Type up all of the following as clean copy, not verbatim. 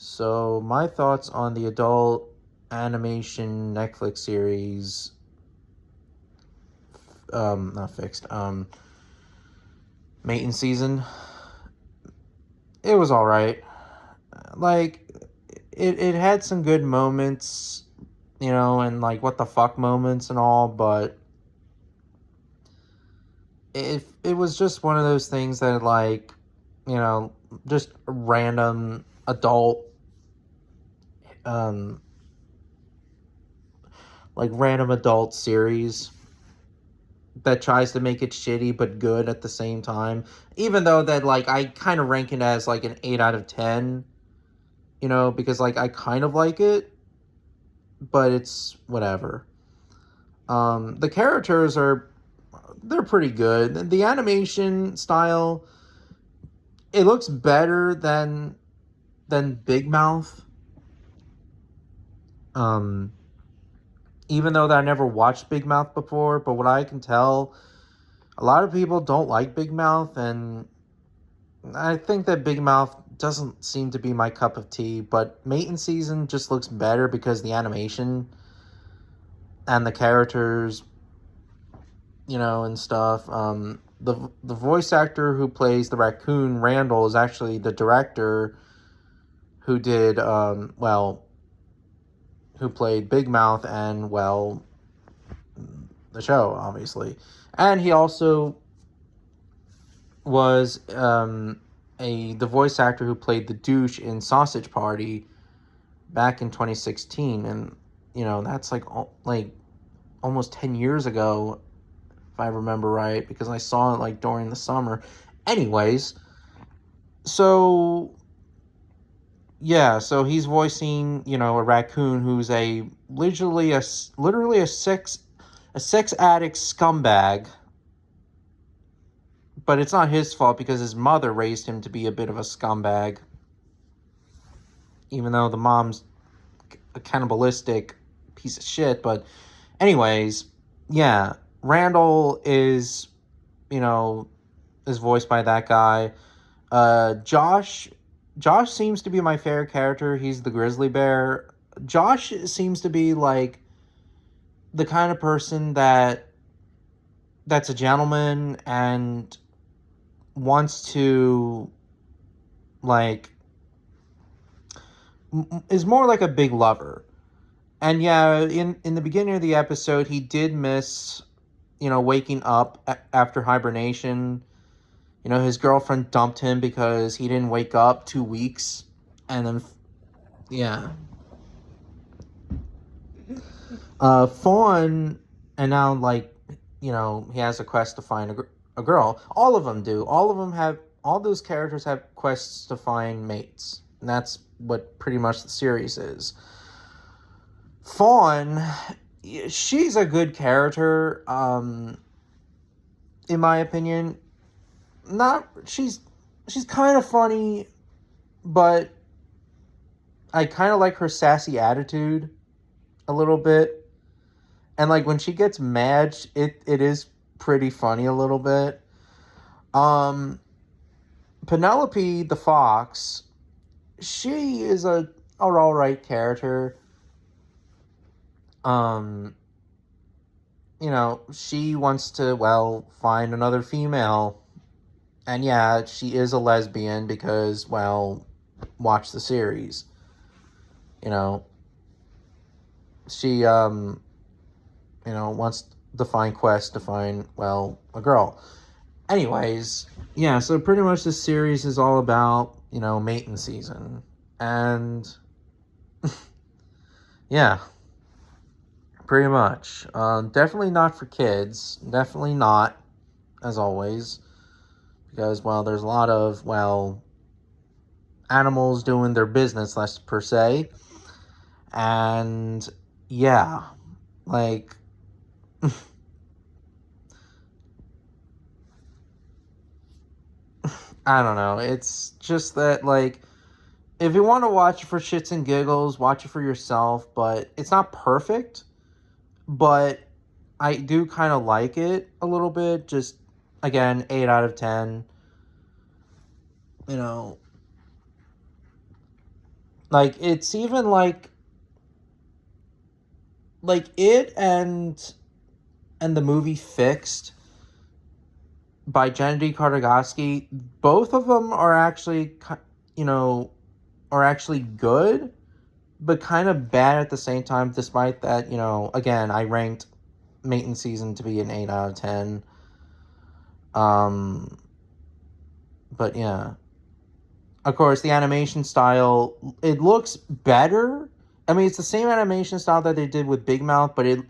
So, my thoughts on the adult animation Netflix series, not fixed, Maiden Season. It was alright. Like, it had some good moments, and like what the fuck moments and all, but it was just one of those things that, like, just random adult, um, random adult series that tries to make it shitty but good at the same time. Even though that, like, I kind of rank it as like an 8 out of 10, because like I kind of like it, but it's whatever. The characters they're pretty good. The animation style, it looks better than Big Mouth. Um Even though that I never watched Big Mouth before, but what I can tell, a lot of people don't like Big Mouth, and I think that Big Mouth doesn't seem to be my cup of tea, but Maiden Season just looks better because the animation and the characters, and stuff. The voice actor who plays the raccoon, Randall, is actually the director who did, who played Big Mouth and, the show, obviously. And he also was the voice actor who played the douche in Sausage Party back in 2016, and that's like almost 10 years ago, if I remember right, because I saw it like during the summer. Anyways, so yeah, so he's voicing, a raccoon who's literally a sex addict scumbag. But it's not his fault because his mother raised him to be a bit of a scumbag. Even though the mom's a cannibalistic piece of shit. But anyways, yeah, Randall is voiced by that guy. Josh seems to be my favorite character. He's the grizzly bear. Josh seems to be like the kind of person that's a gentleman and wants to, like, is more like a big lover. And yeah, in the beginning of the episode, he did miss, waking up after hibernation. His girlfriend dumped him because he didn't wake up 2 weeks. And then, yeah. Fawn, and now, like, he has a quest to find a girl. All of them do. All those characters have quests to find mates. And that's what pretty much the series is. Fawn, she's a good character, in my opinion. She's kind of funny, but I kind of like her sassy attitude a little bit. And like when she gets mad, it is pretty funny a little bit. Penelope the Fox, she is a alright character. She wants to, find another female. And yeah, she is a lesbian because, watch the series. She, wants to find quest to find, a girl. Anyways, yeah, so pretty much this series is all about, mating season. And, yeah, pretty much. Definitely not for kids. Definitely not, as always. Because, there's a lot of, animals doing their business, less per se. And, yeah, like, I don't know. It's just that, like, if you want to watch it for shits and giggles, watch it for yourself. But it's not perfect. But I do kind of like it a little bit. Just, again, 8 out of 10. Like, it's even like it and the movie Fixed by Gennady Tartakovsky, both of them are actually, you know, are actually good, but kind of bad at the same time, despite that, you know, again, I ranked Mating Season to be an 8 out of 10. But yeah. Of course, the animation style, it looks better. I mean, it's the same animation style that they did with Big Mouth, but it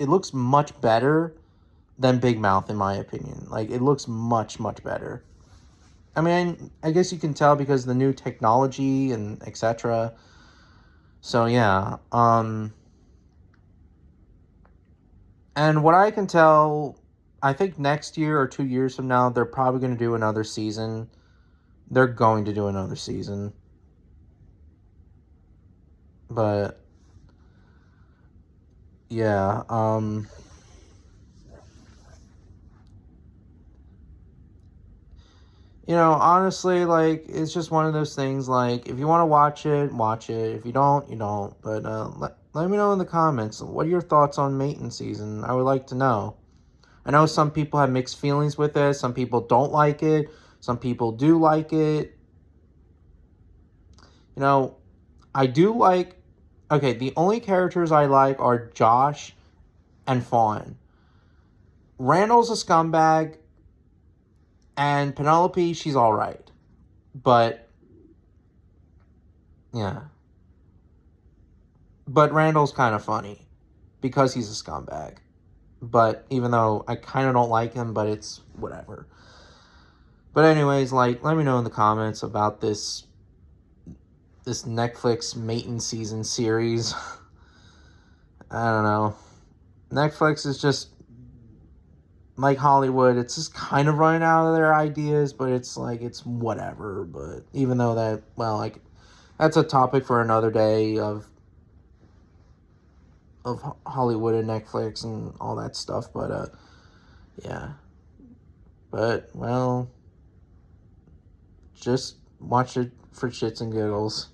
looks much better than Big Mouth, in my opinion. Like, it looks much, much better. I mean, I guess you can tell because of the new technology and etc. So, yeah. And what I can tell, I think next year or 2 years from now, they're probably going to do another season. They're going to do another season. But, yeah, you know, honestly, like, it's just one of those things, like, if you want to watch it, watch it. If you don't, you don't. But let me know in the comments, what are your thoughts on Mating Season? I would like to know. I know some people have mixed feelings with it. Some people don't like it. Some people do like it. You know, I do like... Okay, the only characters I like are Josh and Fawn. Randall's a scumbag. And Penelope, she's alright. But, yeah. But Randall's kind of funny. Because he's a scumbag. But, even though I kind of don't like him, but it's whatever. But anyways, like, let me know in the comments about this Netflix Mating Season series. I don't know. Netflix is just like Hollywood. It's just kind of running out of their ideas, but it's like, it's whatever. But even though that, well, like, that's a topic for another day of Hollywood and Netflix and all that stuff. But yeah. But, well, just watch it for shits and giggles.